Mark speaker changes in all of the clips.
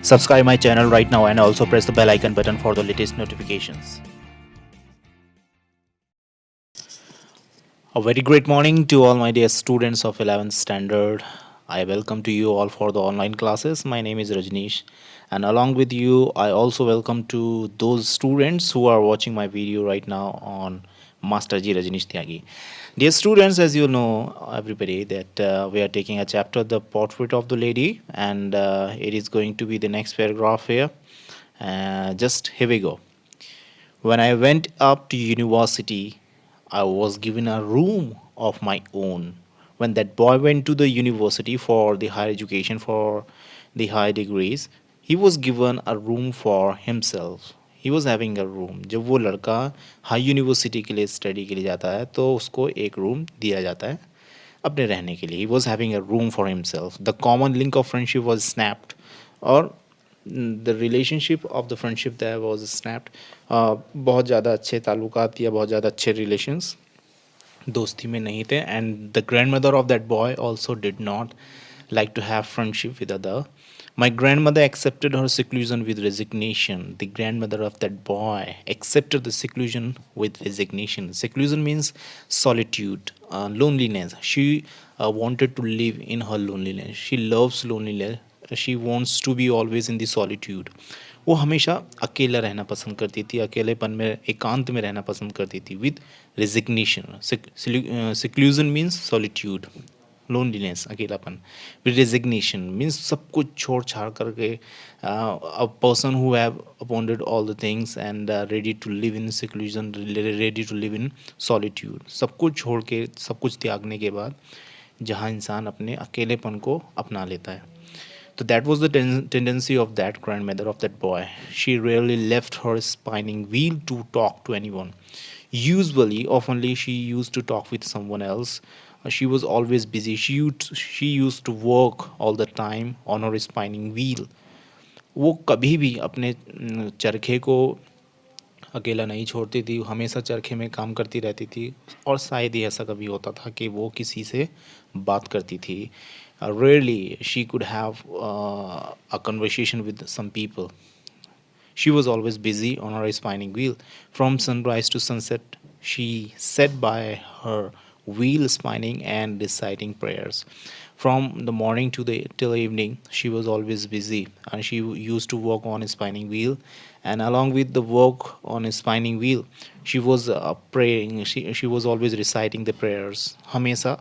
Speaker 1: Subscribe my channel right now and also press the bell icon button for the latest notifications. A very great morning to all my dear students of 11th standard. I welcome to you all for the online classes. My name is Rajneesh, and along with you I also welcome to those students who are watching my video right now on Master Ji Rajneesh Tyagi. Dear students, as you know everybody that we are taking a chapter, The Portrait of the Lady, and it is going to be the next paragraph here. Just here we go. When I went up to university, I was given a room of my own. When that boy went to the university for the higher education, for the higher degrees, he was given a room for himself. He was having a room. जब वो लड़का high university के लिए study के लिए जाता है तो उसको एक रूम दिया जाता है अपने रहने के लिए. He was having a room for himself. The common link of friendship was snapped. और the relationship of the friendship that was snapped. बहुत ज़्यादा अच्छे ताल्लुकात या बहुत ज़्यादा अच्छे रिलेशंस दोस्ती में नहीं थे. And the grand mother of that boy also did not like to have friendship with other. My grandmother accepted her seclusion with resignation. The grandmother of that boy accepted the seclusion with resignation. Seclusion means solitude, loneliness. She wanted to live in her loneliness. She loves loneliness. She wants to be always in the solitude. वो हमेशा अकेला रहना पसंद करती थी, अकेलेपन में एकांत में रहना पसंद करती थी. With resignation. seclusion means solitude, loneliness, अकेलापन. विद रेजिग्नेशन मीन्स सब कुछ छोड़ छाड़ करके a person who have abandoned all the things and ready to live in seclusion, ready to live in solitude. सब कुछ छोड़ के, सब कुछ त्यागने के बाद जहाँ इंसान अपने अकेलेपन को अपना लेता है. So that was the tendency of that grandmother of that boy. She rarely left her spinning wheel to talk to anyone. Usually, oftenly, she used to talk with someone else. She was always busy. She used to work all the time on her spinning wheel. वो कभी भी अपने चरखे को अकेला नहीं छोड़ती थी, हमेशा चरखे में काम करती रहती थी. और शायद ही ऐसा कभी होता था कि वो किसी से बात करती थी. Rarely she could have a conversation with some people. She was always busy on her spinning wheel. From sunrise to sunset, she sat by her wheel spinning and reciting prayers. From the morning to the till evening, she was always busy, and she used to work on a spinning wheel. And along with the work on a spinning wheel, she was praying. She was always reciting the prayers. हमेशा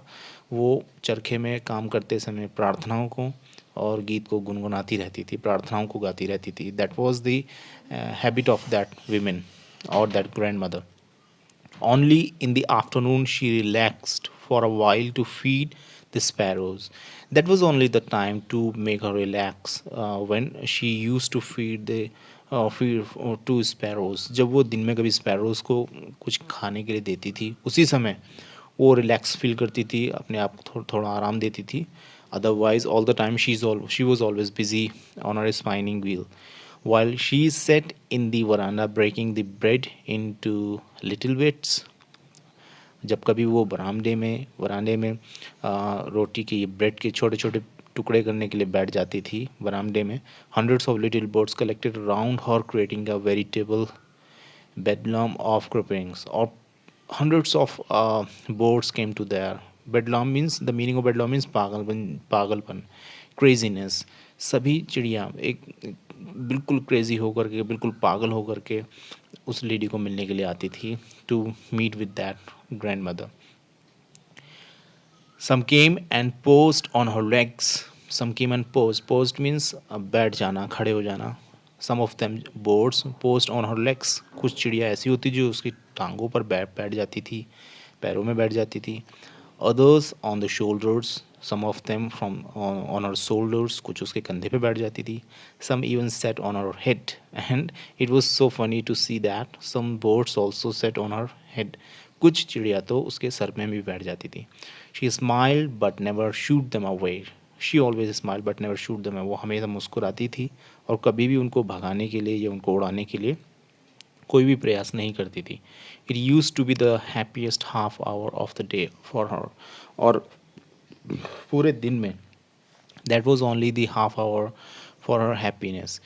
Speaker 1: वो चरखे में काम करते समय प्रार्थनाओं को और गीत को गुनगुनाती रहती थी, प्रार्थनाओं को गाती रहती थी. That was the habit of that women और that grandmother. Only in the afternoon she relaxed for a while to feed the sparrows. That was only the time to make her relax, when she used to feed the two sparrows. जब वो दिन में कभी sparrows को कुछ खाने के लिए देती थी, उसी समय वो रिलैक्स फील करती थी, अपने आप को थोड़ा आराम देती थी. Otherwise all the time she was always busy on her spinning wheel. While she sat in the veranda breaking the bread into little bits. जब कभी वो वरांडे में रोटी के ब्रेड के छोटे छोटे टुकड़े करने के लिए बैठ जाती थी वरांडे में. Hundreds of little birds collected around her creating a veritable bedlam of clippings. Or hundreds of birds came to there. Bedlam means, the meaning of bedlam means पागलपन, craziness. सभी चिड़िया एक बिल्कुल क्रेजी होकर के, बिल्कुल पागल होकर के उस लेडी को मिलने के लिए आती थी, to meet with that grandmother. Some came and posed on her legs. Some came and posed. Posed means बैठ जाना, खड़े हो जाना. Some of them birds posed on her legs. कुछ चिड़िया ऐसी होती जो उसकी टांगों पर बैठ जाती थी, पैरों में बैठ जाती थी. Others on the shoulders. Some of them on her shoulders. कुछ उसके कंधे पे बैठ जाती थी. Some even sat on her head. And it was so funny to see that some birds also sat on her head. कुछ चिड़िया तो उसके सर में भी बैठ जाती थी. She smiled but never shooed them away. She always smiled but never shooed them away. वो हमेशा मुस्कुराती थी और कभी भी उनको भगाने के लिए या उनको उड़ाने के लिए कोई भी प्रयास नहीं करती थी. It used to be the happiest half hour of the day for her. और पूरे दिन में that was only the half hour for her happiness.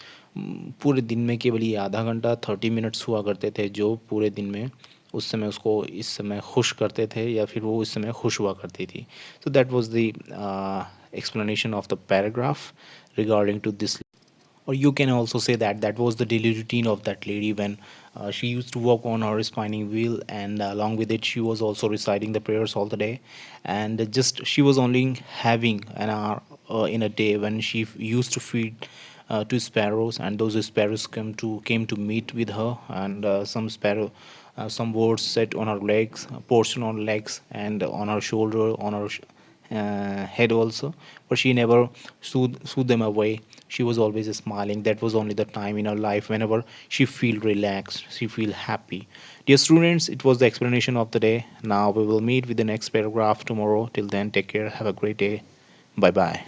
Speaker 1: पूरे दिन में केवल ये आधा घंटा 30 मिनट्स हुआ करते थे जो पूरे दिन में उस समय उसको इस समय खुश करते थे या फिर वो इस समय खुश हुआ करती थी। So that was the explanation of the paragraph regarding to this. Or you can also say that that was the daily routine of that lady when she used to walk on her spinning wheel, and along with it she was also reciting the prayers all the day. And just she was only having an hour in a day when she used to feed two sparrows, and those sparrows came to meet with her, and some words set on her legs, a portion on legs and on her shoulder, on her head also, but she never sued them away. She was always smiling. That was only the time in her life whenever she feel relaxed, she feel happy. Dear students, it was the explanation of the day. Now we will meet with the next paragraph tomorrow. Till then, take care, have a great day. Bye bye.